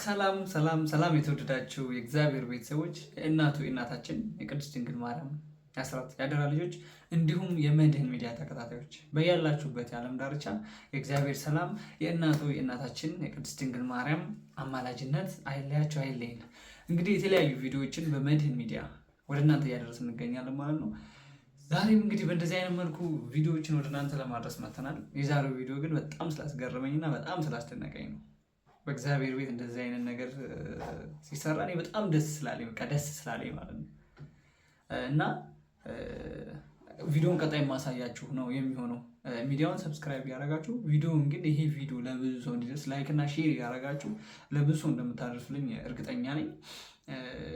ሰላም ሰላም ሰላም የተወደዳችሁ የእግዚአብሔር ቤተሰቦች የእናታችን የቅድስት ድንግል ማርያም የአስራት ያደራ ልጆች እንዲሁም የመድህን ሚዲያ ተከታታዮች በያላችሁበት የዓለም ዳርቻ የእግዚአብሔር ሰላም የእናታችን የቅድስት ድንግል ማርያም አማላጅነት አይለያችሁ አይለይን። እንግዲህ የተለያዩ ቪዲዮዎችን በመድህን ሚዲያ ወደ እናንተ እያደረስን እንገኛለን ማለት ነው። ዛሬም እንግዲህ በእንደዚህ አይነት መልኩ ቪዲዮዎችን ወደ እናንተ ለማድረስ መጥተናል። የዛሬው ቪዲዮ ግን በጣም ስላስገረመኝና በጣም ስላስደነቀኝ ነው። በእግዚአብሔር ቤት እንደዚህ አይነት ነገር ሲሰራ እኔ በጣም ደስ ስላለኝ ማለት ነው። እና ቪዲዮውን ቀጣይ ማሳያችሁ ነው የሚሆነው። ሚዲያውን ሰብስክራይብ ያደረጋችሁ ቪዲዮውን ግን ይሄ ቪዲዮ ለብዙ ሰው እንዲደርስ ላይክ እና ሼር ያደረጋችሁ ለብዙ ሰው እንደምታደርሱልኝ እርግጠኛ ነኝ።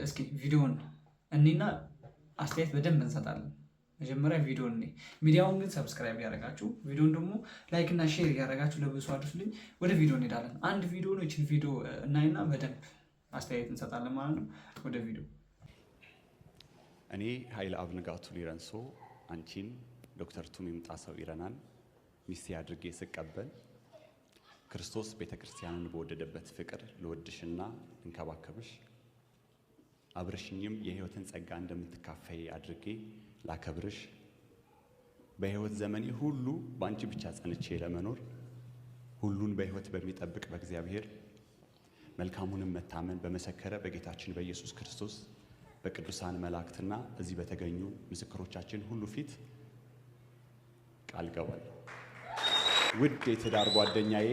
እስኪ ቪዲዮውን እኔና አስተያየት በደንብ እንሰጣለን። መጀመሪያ ቪዲዮን ሚዲያውን ግን ሰብስክራይብ ያደረጋችሁ ቪዲዮን ደግሞ ላይክ እና ሼር ያደረጋችሁ ለብዙ ሰው አድርሱልኝ። ወደ ቪዲዮ እንሄዳለን። አንድ ቪዲዮ ነው። እቺን ቪዲዮ እናይና በደንብ አስተያየት እንሰጣለን ማለት ነው። ወደ ቪዲዮ። እኔ ኃይለ አብ ንጋቱ ሊረንሶ አንቺን ዶክተር ቱሚም ጣሰው ይረናን ሚስቴ አድርጌ ስቀበል ክርስቶስ ቤተክርስቲያንን በወደደበት ፍቅር ልወድሽና እንከባከብሽ አብረሽኝም የህይወትን ጸጋ እንደምትካፈይ አድርጌ ላከብርሽ በህይወት ዘመኔ ሁሉ ባንቺ ብቻ ጸንቼ ለመኖር ሁሉን በህይወት በሚጠብቅ በእግዚአብሔር መልካሙንም መታመን በመሰከረ በጌታችን በኢየሱስ ክርስቶስ በቅዱሳን መላእክትና እዚህ በተገኙ ምስክሮቻችን ሁሉ ፊት ቃል ገባለሁ። ውድ የትዳር ጓደኛዬ፣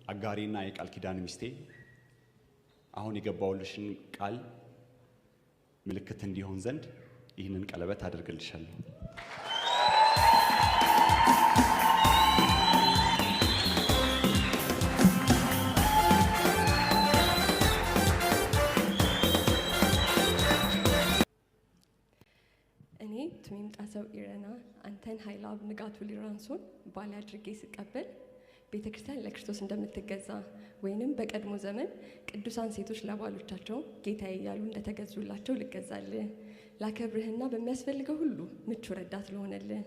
አጋሪና የቃል ኪዳን ሚስቴ፣ አሁን የገባውልሽን ቃል ምልክት እንዲሆን ዘንድ ይህንን ቀለበት አድርግልሻለሁ። እኔ ቱሚም ጣሰው ኢረና አንተን ኃይለ አብ ንጋቱ ሊረንሶን ባል አድርጌ ስቀበል ቤተክርስቲያን ለክርስቶስ እንደምትገዛ ወይንም በቀድሞ ዘመን ቅዱሳን ሴቶች ለባሎቻቸው ጌታዬ እያሉ እንደተገዙላቸው ልገዛልህ፣ ላከብርህና በሚያስፈልገው ሁሉ ምቹ ረዳት ለሆነልህ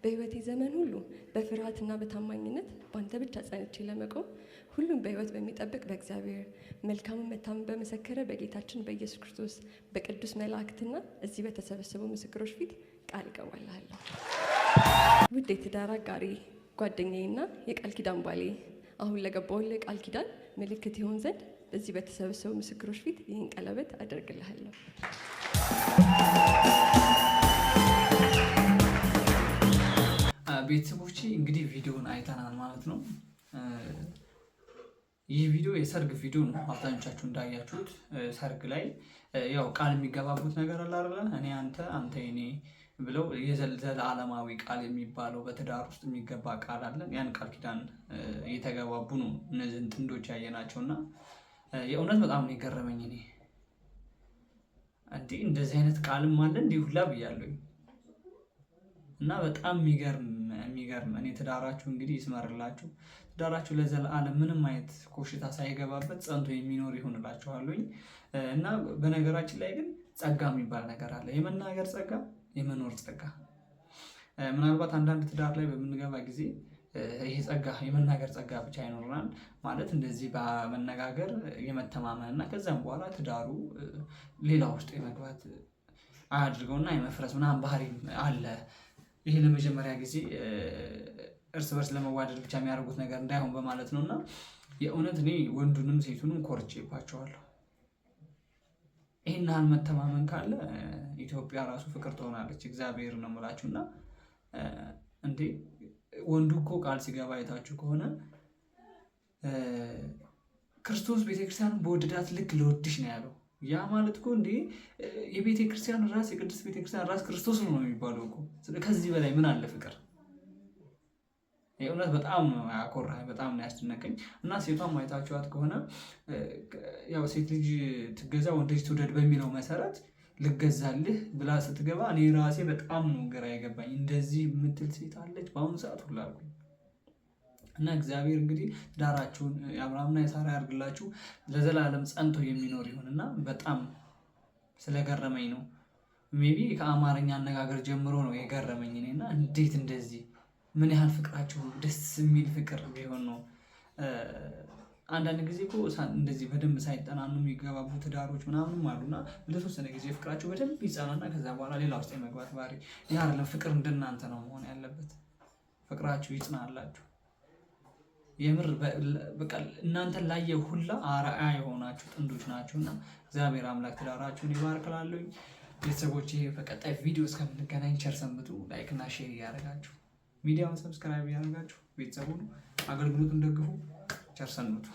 በህይወቴ ዘመን ሁሉ በፍርሃትና በታማኝነት በአንተ ብቻ ጸንቼ ለመቆም ሁሉም በህይወት በሚጠብቅ በእግዚአብሔር መልካሙን መታመን በመሰከረ በጌታችን በኢየሱስ ክርስቶስ በቅዱስ መላእክትና እዚህ በተሰበሰቡ ምስክሮች ፊት ቃል እገባልሃለሁ። ውድ የትዳር አጋሪ ጓደኛዬና የቃል ኪዳን ባሌ፣ አሁን ለገባሁልህ ቃል ኪዳን ምልክት ይሆን ዘንድ በዚህ በተሰበሰቡ ምስክሮች ፊት ይህን ቀለበት አደርግልሃለሁ። ቤተሰቦቼ እንግዲህ ቪዲዮውን አይተናል ማለት ነው። ይህ ቪዲዮ የሰርግ ቪዲዮ ነው። አብዛኞቻችሁ እንዳያችሁት ሰርግ ላይ ያው ቃል የሚገባቡት ነገር አለ አይደል? እኔ አንተ የኔ ብለው የዘላለማዊ ቃል የሚባለው በትዳር ውስጥ የሚገባ ቃል አለ። ያን ቃል ኪዳን እየተገባቡ ነው እነዚህን ጥንዶች ያየናቸውና የእውነት በጣም ነው የገረመኝ። እኔ እንዴ እንደዚህ አይነት ቃልም አለ እንዴ ሁላ ብያለሁኝ። እና በጣም የሚገርም እኔ ትዳራችሁ እንግዲህ ይስመርላችሁ። ትዳራችሁ ለዘላለም ምንም አይነት ኮሽታ ሳይገባበት ጸንቶ የሚኖር ይሆንላችኋለሁኝ። እና በነገራችን ላይ ግን ጸጋ የሚባል ነገር አለ። የመናገር ጸጋ፣ የመኖር ጸጋ። ምናልባት አንዳንድ ትዳር ላይ በምንገባ ጊዜ ይሄ ጸጋ የመናገር ጸጋ ብቻ ይኖርናል ማለት እንደዚህ በመነጋገር የመተማመን እና ከዛም በኋላ ትዳሩ ሌላ ውስጥ የመግባት አያድርገውና የመፍረስ ምናምን ባህሪ አለ። ይሄ ለመጀመሪያ ጊዜ እርስ በርስ ለመዋደድ ብቻ የሚያደርጉት ነገር እንዳይሆን በማለት ነው። እና የእውነት እኔ ወንዱንም ሴቱንም ኮርቼባቸዋለሁ። ይህን ያህል መተማመን ካለ ኢትዮጵያ ራሱ ፍቅር ትሆናለች። እግዚአብሔር ነው የምላችሁ። እና እንዴ ወንዱ እኮ ቃል ሲገባ አይታችሁ ከሆነ ክርስቶስ ቤተክርስቲያንን በወደዳት ልክ ልወድሽ ነው ያለው። ያ ማለት እኮ እንዴ የቤተክርስቲያን ራስ የቅድስት ቤተክርስቲያን ራስ ክርስቶስ ነው የሚባለው እኮ። ከዚህ በላይ ምን አለ ፍቅር? የእውነት በጣም ነው ያኮራኝ፣ በጣም ነው ያስደነቀኝ። እና ሴቷም አይታችኋት ከሆነ ያው ሴት ልጅ ትገዛ ወንድ ልጅ ትውደድ በሚለው መሰረት ልገዛልህ ብላ ስትገባ እኔ ራሴ በጣም ነው ግራ የገባኝ። እንደዚህ የምትል ሴት አለች በአሁኑ ሰዓት ሁላ አልኩኝ። እና እግዚአብሔር እንግዲህ ትዳራችሁን የአብርሃምና የሳራ ያድርግላችሁ፣ ለዘላለም ጸንቶ የሚኖር ይሁንና በጣም ስለገረመኝ ነው። ሜቢ ከአማርኛ አነጋገር ጀምሮ ነው የገረመኝ እኔና እንዴት እንደዚህ ምን ያህል ፍቅራችሁ ደስ የሚል ፍቅር ቢሆን ነው አንዳንድ ጊዜ እኮ እንደዚህ በደንብ ሳይጠናኑ የሚገባቡ ትዳሮች ምናምንም አሉና ለተወሰነ ጊዜ ፍቅራቸው በደንብ ይጸናና ከዛ በኋላ ሌላ ውስጥ የመግባት ባህሪ። ይህ አይደለም ፍቅር። እንደናንተ ነው መሆን ያለበት። ፍቅራችሁ ይጽናላችሁ። የምር በቃ እናንተን ላየ ሁላ አርአያ የሆናችሁ ጥንዶች ናችሁና እግዚአብሔር አምላክ ትዳራችሁን ይባርክላለሁ። ቤተሰቦች በቀጣይ ቪዲዮ እስከምንገናኝ ቸር ሰንብቱ። ላይክ እና ሼር እያደረጋችሁ ሚዲያውን ሰብስክራይብ እያደረጋችሁ ቤተሰቡን አገልግሎቱን ደግፉ። ቸር ሰንብቱ።